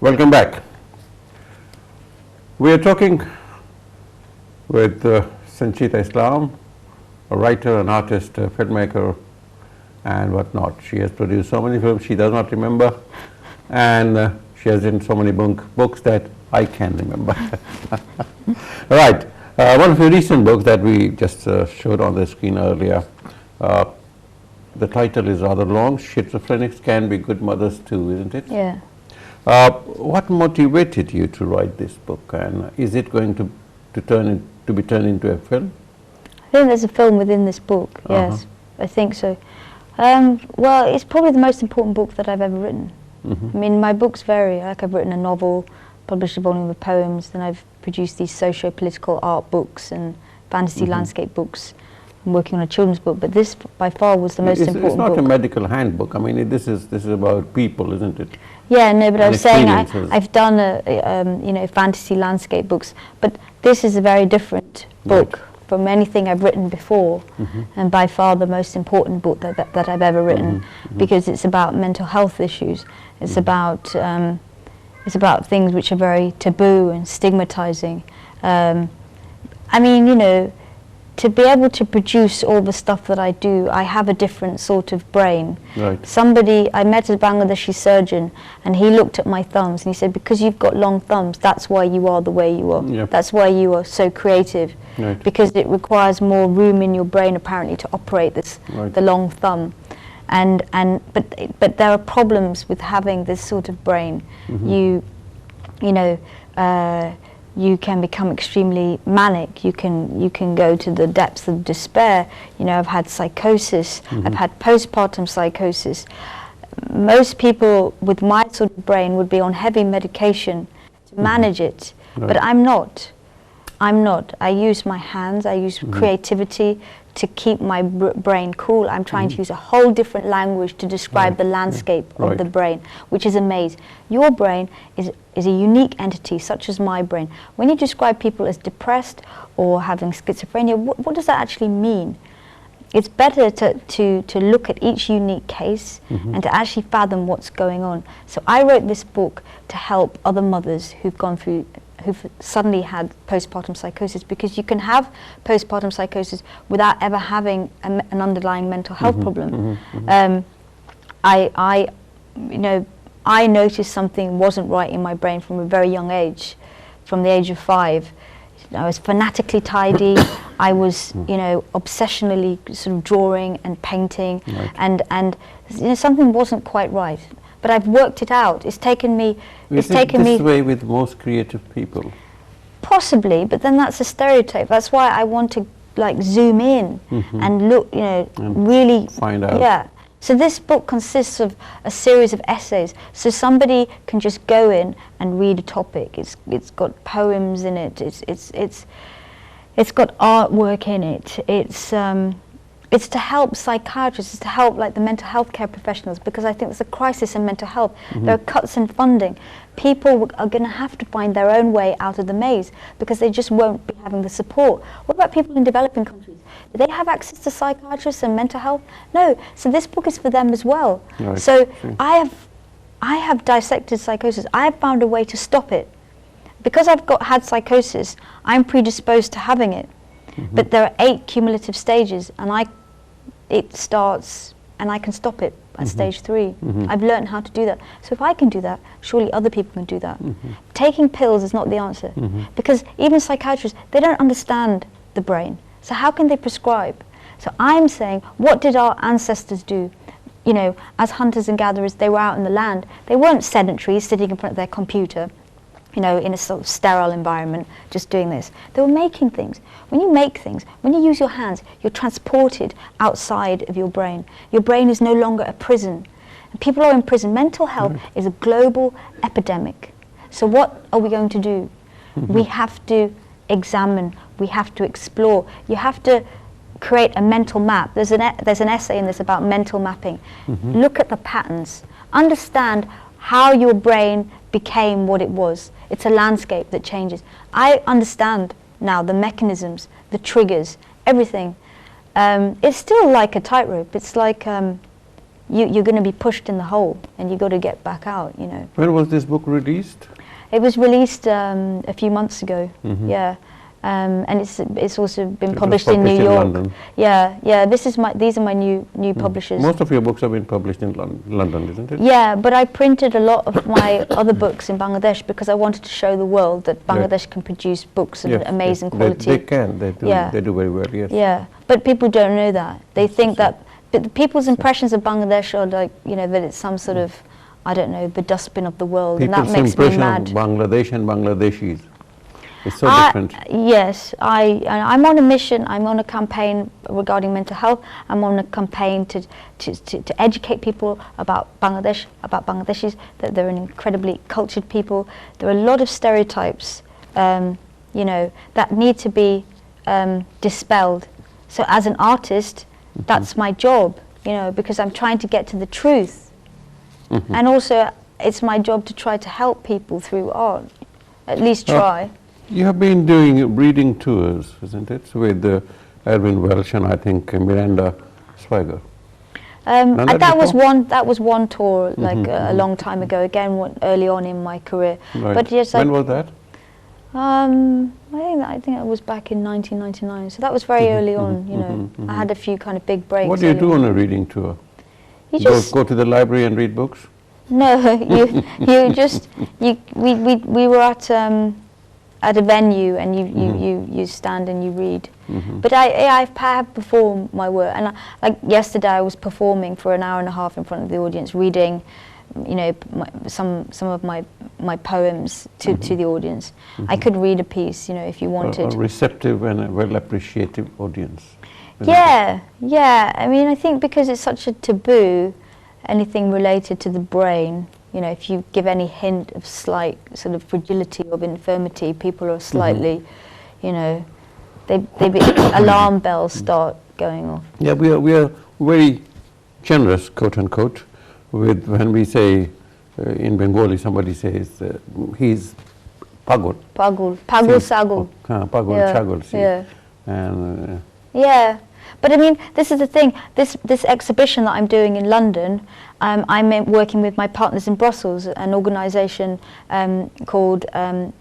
Welcome back. We are talking with Sanchita Islam, a writer, an artist, a filmmaker, and whatnot. She has produced so many films she does not remember, and she has written so many books that I can remember. Right. One of your recent books that we just showed on the screen earlier, the title is rather long. Schizophrenics Can Be Good Mothers Too, isn't it? Yeah. What motivated you to write this book, and is it going to be turned into a film? I think there's a film within this book. Yes, I think so. Well, it's probably the most important book that I've ever written. I mean, my books vary. Like, I've written a novel, published a volume of poems, then I've produced these socio-political art books and fantasy landscape books. I'm working on a children's book, but this by far was the most important book. It's not a medical handbook. I mean, this is about people, isn't it? Yeah, no, but I was saying I've done fantasy landscape books, but this is a very different book from anything I've written before, and by far the most important book that I've ever written, because it's about mental health issues. It's about things which are very taboo and stigmatizing. I mean, you know, to be able to produce all the stuff that I do, I have a different sort of brain. Right. I met a Bangladeshi surgeon, and he looked at my thumbs and he said, because you've got long thumbs, that's why you are the way you are. Yep. That's why you are so creative. Right. Because it requires more room in your brain apparently to operate this, the long thumb. But there are problems with having this sort of brain. You can become extremely manic. You can go to the depths of despair. You know, I've had psychosis. I've had postpartum psychosis. Most people with my sort of brain would be on heavy medication to manage it, but I'm not. I use my hands. I use creativity to keep my brain cool. I'm trying to use a whole different language to describe the landscape of the brain, which is amazing. Your brain is a unique entity, such as my brain. When you describe people as depressed or having schizophrenia, what does that actually mean? It's better to look at each unique case and to actually fathom what's going on. So I wrote this book to help other mothers who've suddenly had postpartum psychosis, because you can have postpartum psychosis without ever having an underlying mental health problem. I noticed something wasn't right in my brain from a very young age, from the age of 5. I was fanatically tidy. I was, obsessionally sort of drawing and painting, and something wasn't quite right. But I've worked it out. It's taken me. This way with most creative people. Possibly, but then that's a stereotype. That's why I want to zoom in and look, and really find out. Yeah. So this book consists of a series of essays. So somebody can just go in and read a topic. It's got poems in it. It's got artwork in it. It's to help psychiatrists, it's to help the mental health care professionals, because I think there's a crisis in mental health. There are cuts in funding. People are going to have to find their own way out of the maze because they just won't be having the support. What about people in developing countries? Do they have access to psychiatrists and mental health? No. So this book is for them as well. Right. So I have dissected psychosis. I have found a way to stop it. Because I've had psychosis, I'm predisposed to having it. But there are 8 cumulative stages, and it starts, and I can stop it at stage 3. I've learned how to do that. So if I can do that, surely other people can do that. Taking pills is not the answer, because even psychiatrists, they don't understand the brain. So how can they prescribe? So I'm saying, what did our ancestors do? As hunters and gatherers, they were out in the land. They weren't sedentary, sitting in front of their computer, in a sort of sterile environment, just doing this. They were making things. When you make things, when you use your hands, you're transported outside of your brain. Your brain is no longer a prison. And people are in prison. Mental health is a global epidemic. So what are we going to do? We have to examine, we have to explore. You have to create a mental map. There's an essay in this about mental mapping. Look at the patterns. Understand how your brain became what it was. It's a landscape that changes. I understand now the mechanisms, the triggers, everything. It's still like a tightrope. It's like you're going to be pushed in the hole, and you got to get back out. You know. When was this book released? It was released a few months ago. Yeah. And it's also been published in New York. London. Yeah. These are my new publishers. Most of your books have been published in London, isn't it? Yeah, but I printed a lot of my other books in Bangladesh because I wanted to show the world that Bangladesh can produce books of amazing quality. They can. They do. Yeah. They do very well. Yes. Yeah, but people don't know that. They think that. But people's impressions of Bangladesh are like, you know, that it's some sort of, I don't know, the dustbin of the world, and that makes me mad. People's impression of Bangladesh and Bangladeshis. It's so different. Yes, I'm on a mission. I'm on a campaign regarding mental health. I'm on a campaign to educate people about Bangladesh, about Bangladeshis, that they're an incredibly cultured people. There are a lot of stereotypes, you know, that need to be dispelled. So as an artist, that's my job, you know, because I'm trying to get to the truth. And also, it's my job to try to help people through art, at least try. You have been doing reading tours, isn't it, with Erwin Welsh and I think Miranda Swager. That was one tour, like a long time ago. Again, early on in my career. Right. But yes, when was that? I think it was back in 1999. So that was very early on. You know, I had a few kind of big breaks. What do you do on a reading tour? You just go to the library and read books? No, we were at a venue, and you stand and you read. But I have performed my work, and like yesterday I was performing for an hour and a half in front of the audience, reading, you know, some of my poems to the audience. I could read a piece, you know, if you wanted. A receptive and a well appreciative audience. Yeah. I mean, I think because it's such a taboo, anything related to the brain. You know, if you give any hint of slight sort of fragility or infirmity, people are slightly, you know, alarm bells start going off. Yeah, we are very generous, quote unquote, with when we say in Bengali somebody says he's pagul. Pagul sagul. Pagul sagul. Yeah. And yeah. But I mean, this is the thing, this exhibition that I'm doing in London, I'm working with my partners in Brussels, an organisation called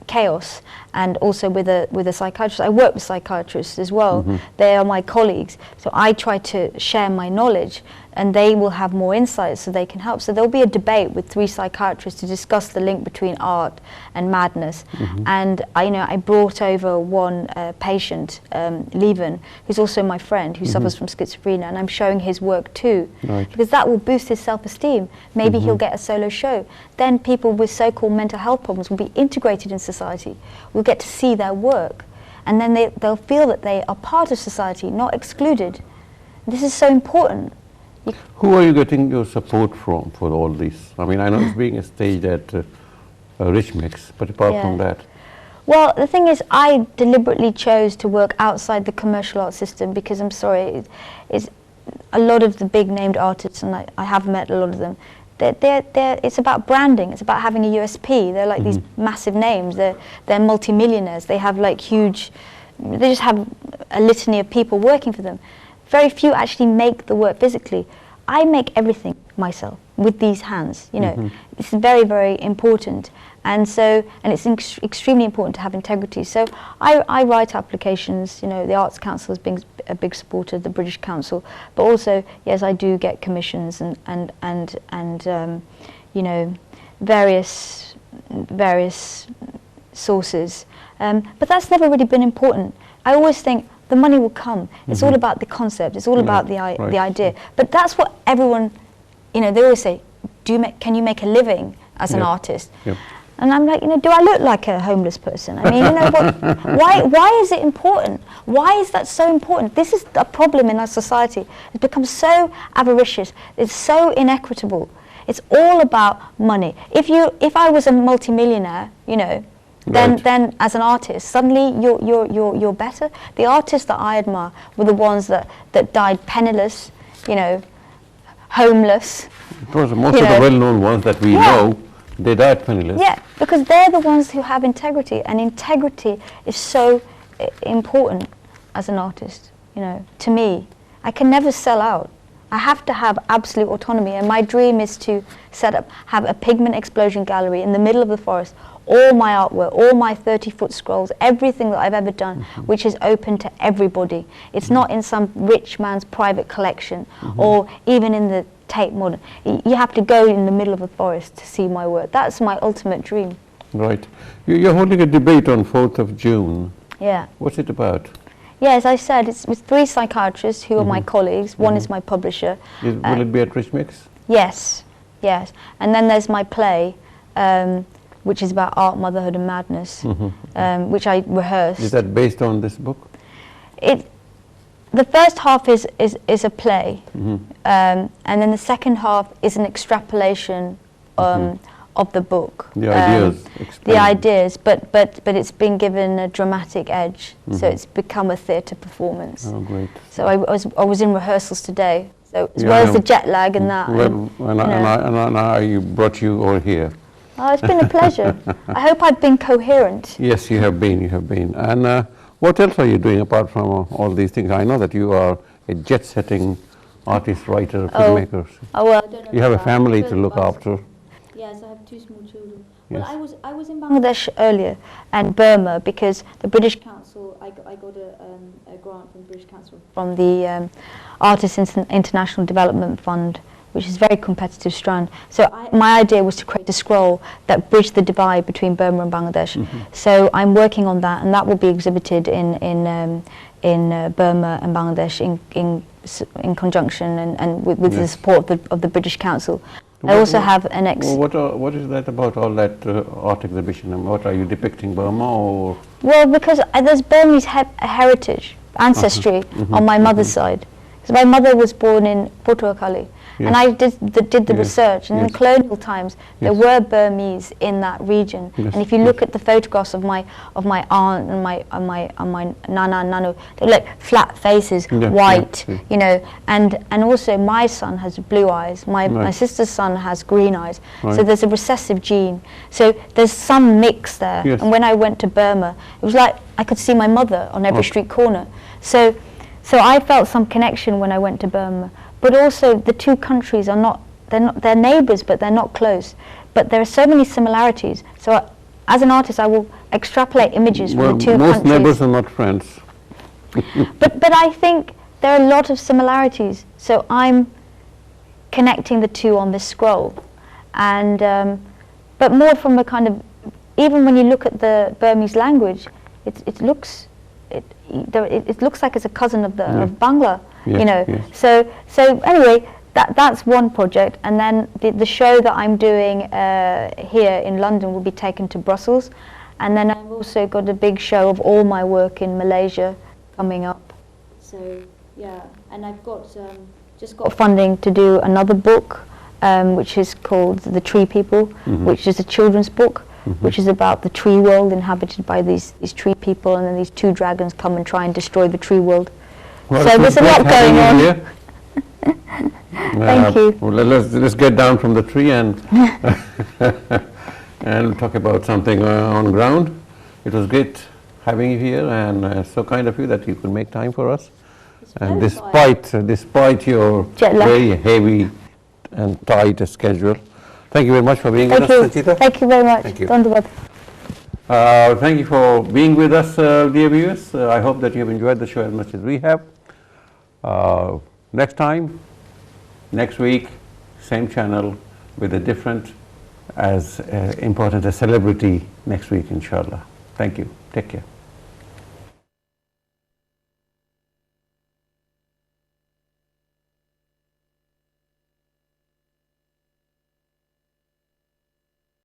Chaos, and also with a psychiatrist. I work with psychiatrists as well. They are my colleagues, so I try to share my knowledge, and they will have more insights so they can help. So there'll be a debate with 3 psychiatrists to discuss the link between art and madness. And I brought over one patient, Leven, who's also my friend, who suffers from schizophrenia, and I'm showing his work too, because that will boost his self-esteem. Maybe he'll get a solo show. Then people with so-called mental health problems will be integrated in society. We'll get to see their work, and then they'll feel that they are part of society, not excluded. This is so important. Who are you getting your support from for all this? I mean, I know it's being staged at Rich Mix, but apart from that. Well, the thing is, I deliberately chose to work outside the commercial art system because, I'm sorry, it's a lot of the big named artists, and I have met a lot of them, it's about branding, it's about having a USP. They're like these massive names, they're multimillionaires, they have like huge, they just have a litany of people working for them. Very few actually make the work physically. I make everything myself with these hands, you know. It's very, very important. And it's extremely important to have integrity. So I write applications, you know, the Arts Council has been a big supporter, the British Council, but also, yes, I do get commissions and you know, various sources. But that's never really been important. I always think the money will come. It's all about the concept. It's all about the idea. But that's what everyone, you know, they always say, can you make a living as an artist? And I'm like, you know, do I look like a homeless person? I mean, you know, why is it important? Why is that so important? This is a problem in our society. It's become so avaricious. It's so inequitable. It's all about money. If I was a multimillionaire, you know, then as an artist, suddenly you're better. The artists that I admire were the ones that died penniless, you know, homeless. Of course, most of the well-known ones that we know, they died penniless. Yeah, because they're the ones who have integrity, and integrity is so important as an artist, you know, to me. I can never sell out. I have to have absolute autonomy, and my dream is to have a pigment explosion gallery in the middle of the forest, all my artwork, all my 30-foot scrolls, everything that I've ever done, which is open to everybody. It's not in some rich man's private collection, or even in the Tate Modern. You have to go in the middle of the forest to see my work. That's my ultimate dream. Right. You're holding a debate on 4th of June. Yeah. What's it about? Yeah, as I said, it's with 3 psychiatrists who are my colleagues. One is my publisher. Will it be at Rich Mix? Yes, yes. And then there's my play, which is about art, motherhood and madness, which I rehearsed. Is that based on this book? The first half is a play, and then the second half is an extrapolation of the book. The ideas. The ideas, but it's been given a dramatic edge, so it's become a theatre performance. Oh, great. So I was in rehearsals today, so as well as the jet lag and that. And I brought you all here. Oh, it's been a pleasure. I hope I've been coherent. Yes, you have been, you have been. And what else are you doing apart from all these things? I know that you are a jet-setting artist, writer, filmmaker. Oh, well, I don't know you have a about family that. to look after. Yes, I have 2 small children. Yes. Well, I was in Bangladesh earlier and Burma because the British Council, I got a grant from the British Council from the Artists International Development Fund, which is a very competitive strand. So my idea was to create a scroll that bridged the divide between Burma and Bangladesh. So I'm working on that, and that will be exhibited in Burma and Bangladesh in conjunction and with the support of the British Council. I also have an what is that about, all that art exhibition? And what are you depicting, Burma or? Well, because there's Burmese heritage, ancestry on my mother's side. Because my mother was born in Portuakali. Yes. And I did the research, and in colonial times there were Burmese in that region. And if you look at the photographs of my aunt and my nana and nanu, they're like flat faces, white, you know. And also my son has blue eyes. My sister's son has green eyes. So there's a recessive gene. So there's some mix there. And when I went to Burma, it was like I could see my mother on every street corner. So I felt some connection when I went to Burma. But also the 2 countries they're neighbours, but they're not close. But there are so many similarities. So as an artist, I will extrapolate images from the 2 countries. Most neighbours are not friends. but I think there are a lot of similarities. So I'm connecting the 2 on this scroll. And but more from a kind of, even when you look at the Burmese language, it looks like it's a cousin of Bangla. Yes, you know, yes. so anyway, that's one project, and then the show that I'm doing here in London will be taken to Brussels, and then I've also got a big show of all my work in Malaysia coming up. So yeah, and I've got just got funding to do another book, which is called The Tree People, which is a children's book, which is about the tree world inhabited by these tree people, and then these 2 dragons come and try and destroy the tree world. Well, so there's a lot going on. Thank you. Well, let's get down from the tree and and talk about something on ground. It was great having you here, and so kind of you that you could make time for us. And despite your very heavy and tight schedule, thank you very much for being with us, Sanchita. Thank you very much. Thank you. Thank you for being with us, dear viewers. I hope that you have enjoyed the show as much as we have. Next time, next week, same channel with a different, as important a celebrity next week, inshallah. Thank you. Take care.